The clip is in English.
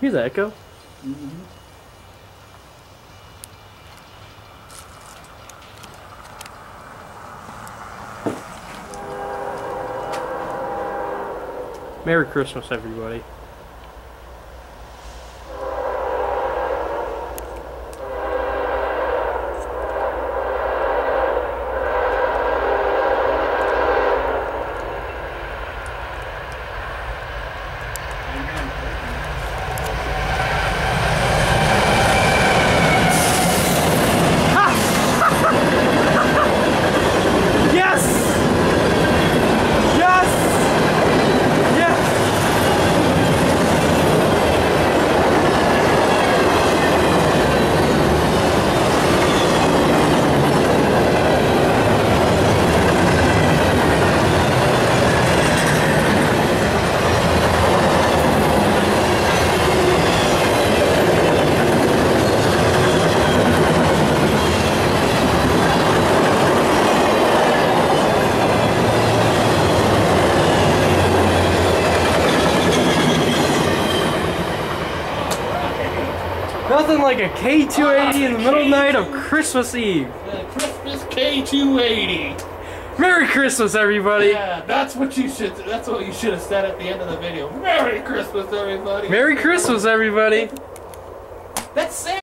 Here's the echo. Mm-hmm. Merry Christmas, everybody. Nothing like a K280 in the middle of the night of Christmas Eve. The Christmas K280. Merry Christmas, everybody. Yeah, that's what you should have said at the end of the video. Merry Christmas, everybody. Merry Christmas, everybody. That's it.